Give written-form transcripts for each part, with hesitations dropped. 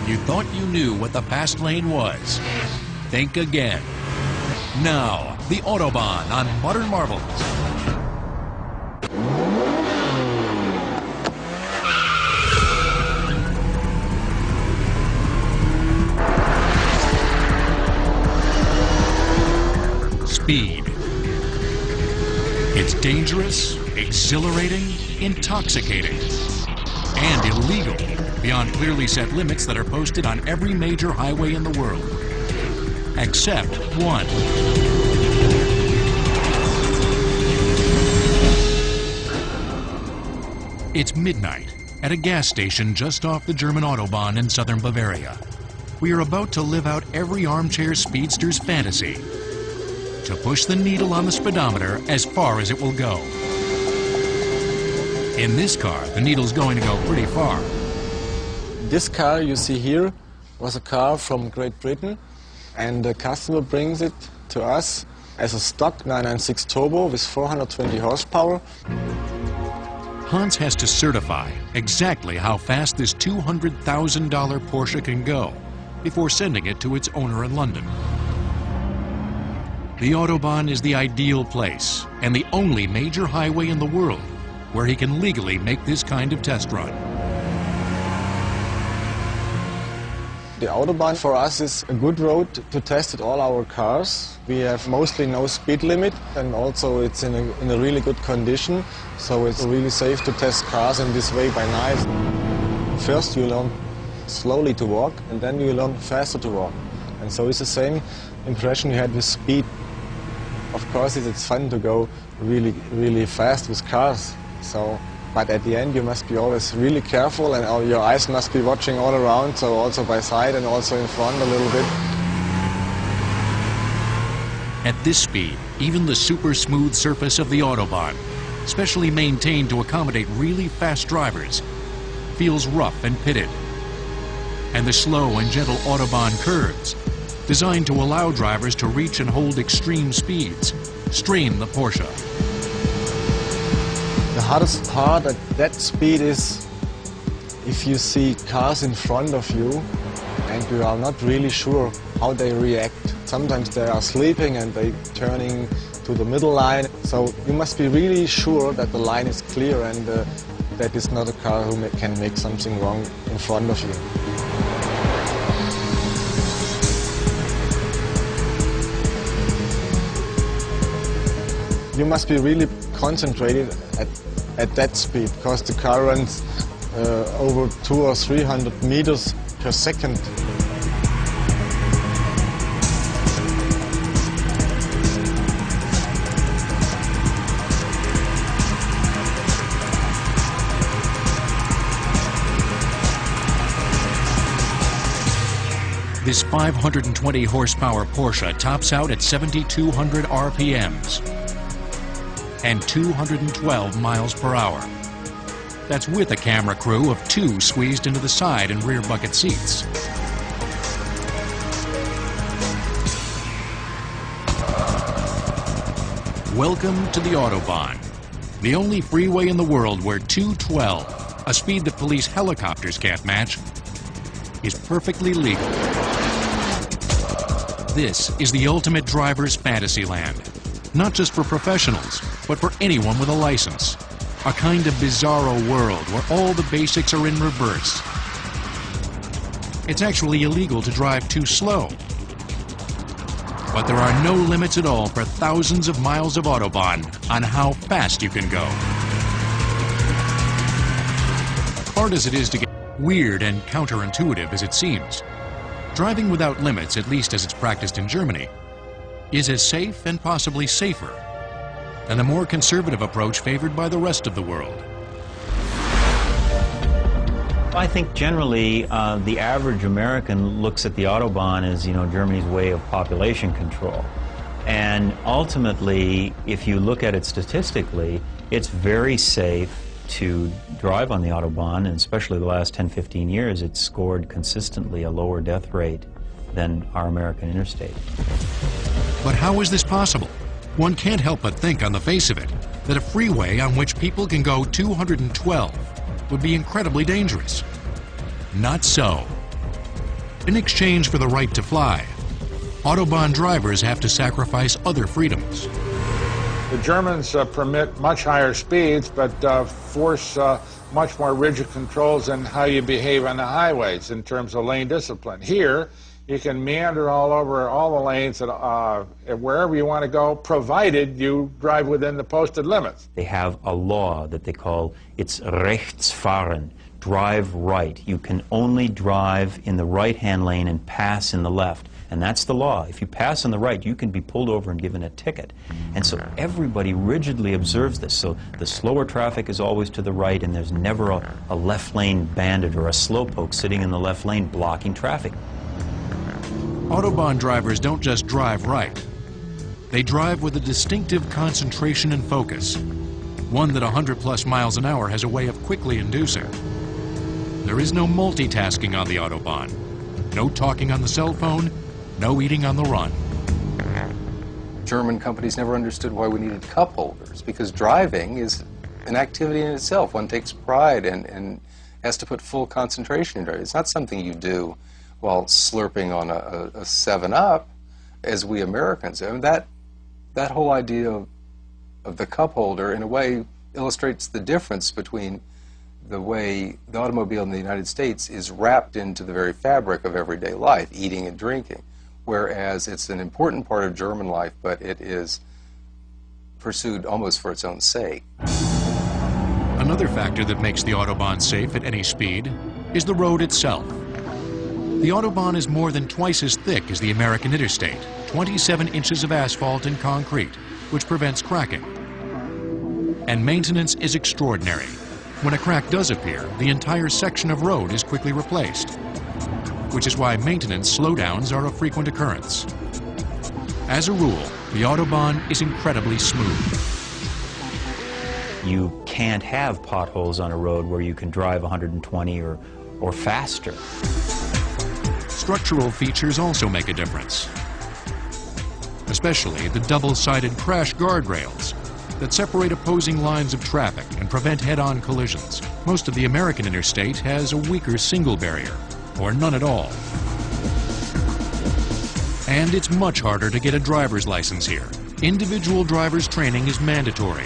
You thought you knew what the fast lane was. Think again. Now, the Autobahn on Modern Marvels. Speed. It's dangerous, exhilarating, intoxicating, and illegal beyond clearly set limits that are posted on every major highway in the world. Except one. It's midnight at a gas station just off the German Autobahn in southern Bavaria. We are about to live out every armchair speedster's fantasy. To push the needle on the speedometer as far as it will go. In this car, the needle's going to go pretty far. This car you see here was a car from Great Britain, and the customer brings it to us as a stock 996 turbo with 420 horsepower. Hans has to certify exactly how fast this $200,000 Porsche can go before sending it to its owner in London. The Autobahn is the ideal place and the only major highway in the world where he can legally make this kind of test run. The Autobahn for us is a good road to test with all our cars. We have mostly no speed limit, and also it's in a really good condition, so it's really safe to test cars in this way by night. First you learn slowly to walk, and then you learn faster to walk. And so it's the same impression you had with speed. Of course it's fun to go really fast with cars. But at the end you must be always really careful, and your eyes must be watching all around, so also by side and also in front a little bit. At this speed, even the super smooth surface of the Autobahn, specially maintained to accommodate really fast drivers, feels rough and pitted. And the slow and gentle Autobahn curves, designed to allow drivers to reach and hold extreme speeds, strain the Porsche. The hardest part at that speed is if you see cars in front of you and you are not really sure how they react. Sometimes they are sleeping and they turning to the middle line. So you must be really sure that the line is clear and that is not a car who can make something wrong in front of you. You must be really concentrated at that speed, because the car runs over 200 or 300 meters per second. This 520 horsepower Porsche tops out at 7,200 RPMs and 212 miles per hour. That's with a camera crew of 2 squeezed into the side and rear bucket seats. Welcome to the Autobahn, the only freeway in the world where 212, a speed that police helicopters can't match, is perfectly legal. This is the ultimate driver's fantasy land. Not just for professionals, but for anyone with a license. A kind of bizarro world where all the basics are in reverse. It's actually illegal to drive too slow. But there are no limits at all for thousands of miles of Autobahn on how fast you can go. Hard as it is to get weird and counterintuitive as it seems, driving without limits, at least as it's practiced in Germany, is as safe and possibly safer than the more conservative approach favored by the rest of the world. I think generally the average American looks at the Autobahn as, Germany's way of population control. And ultimately, if you look at it statistically, it's very safe to drive on the Autobahn, and especially the last 10-15 years, it's scored consistently a lower death rate than our American interstate. But how is this possible? One can't help but think on the face of it that a freeway on which people can go 212 would be incredibly dangerous. Not so. In exchange for the right to fly, Autobahn drivers have to sacrifice other freedoms. The Germans permit much higher speeds, but force much more rigid controls in how you behave on the highways in terms of lane discipline. Here, you can meander all over all the lanes wherever you want to go, provided you drive within the posted limits. They have a law that they call it's Rechtsfahren, drive right. You can only drive in the right-hand lane and pass in the left. And that's the law. If you pass on the right, you can be pulled over and given a ticket. And so everybody rigidly observes this. So the slower traffic is always to the right, and there's never a left lane bandit or a slowpoke sitting in the left lane blocking traffic. Autobahn drivers don't just drive right. They drive with a distinctive concentration and focus, one that 100+ miles an hour has a way of quickly inducing. There is no multitasking on the Autobahn, no talking on the cell phone, no eating on the run. German companies never understood why we needed cup holders, because driving is an activity in itself. One takes pride and has to put full concentration into it. It's not something you do while slurping on a 7-Up, as we Americans do. I mean, that whole idea of the cup holder, in a way, illustrates the difference between the way the automobile in the United States is wrapped into the very fabric of everyday life, eating and drinking, whereas it's an important part of German life, but it is pursued almost for its own sake. Another factor that makes the Autobahn safe at any speed is the road itself. The Autobahn is more than twice as thick as the American interstate, 27 inches of asphalt and concrete, which prevents cracking. And maintenance is extraordinary. When a crack does appear, the entire section of road is quickly replaced, which is why maintenance slowdowns are a frequent occurrence. As a rule, the Autobahn is incredibly smooth. You can't have potholes on a road where you can drive 120 or faster. Structural features also make a difference, especially the double-sided crash guardrails that separate opposing lines of traffic and prevent head-on collisions. Most of the American interstate has a weaker single barrier, or none at all. And it's much harder to get a driver's license here. Individual driver's training is mandatory.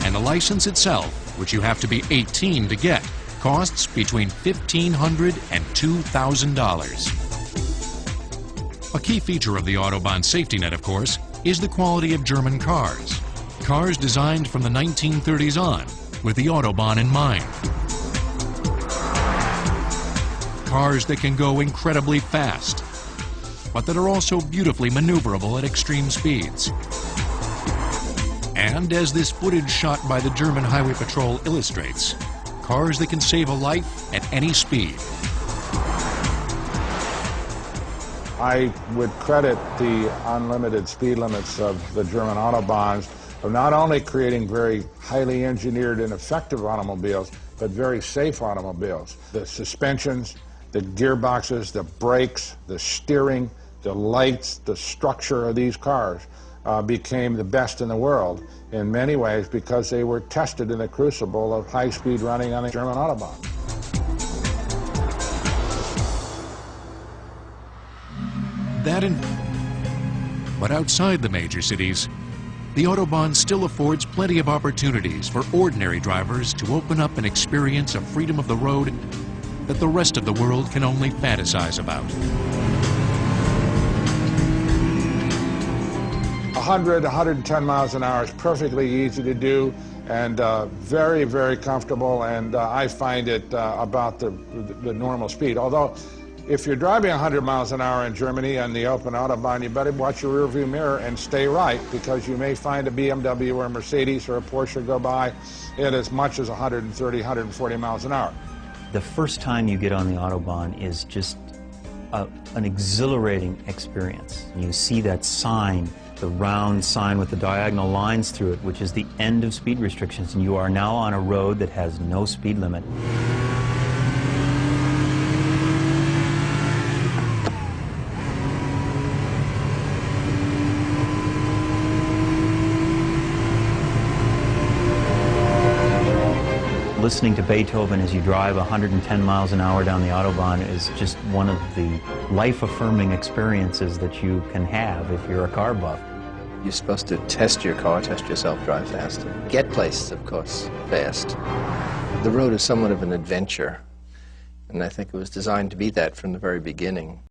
And the license itself, which you have to be 18 to get, costs between $1,500 and $2,000. A key feature of the Autobahn safety net, of course, is the quality of German cars. Cars designed from the 1930s on, with the Autobahn in mind. Cars that can go incredibly fast, but that are also beautifully maneuverable at extreme speeds. And as this footage shot by the German Highway Patrol illustrates, cars that can save a life at any speed. I would credit the unlimited speed limits of the German Autobahns of not only creating very highly engineered and effective automobiles, but very safe automobiles. The suspensions, the gearboxes, the brakes, the steering, the lights, the structure of these cars became the best in the world in many ways because they were tested in the crucible of high-speed running on the German Autobahn. But outside the major cities, the Autobahn still affords plenty of opportunities for ordinary drivers to open up and experience a freedom of the road that the rest of the world can only fantasize about. 100, 110 miles an hour is perfectly easy to do and very, very comfortable, and I find it about the normal speed. Although, if you're driving 100 miles an hour in Germany on the open Autobahn, you better watch your rearview mirror and stay right, because you may find a BMW or a Mercedes or a Porsche go by at as much as 130, 140 miles an hour. The first time you get on the Autobahn is just an exhilarating experience. You see that sign, the round sign with the diagonal lines through it, which is the end of speed restrictions, and you are now on a road that has no speed limit. listening to Beethoven as you drive 110 miles an hour down the Autobahn is just one of the life-affirming experiences that you can have if you're a car buff. You're supposed to test your car, test yourself, drive fast, and get places, of course, fast. The road is somewhat of an adventure, and I think it was designed to be that from the very beginning.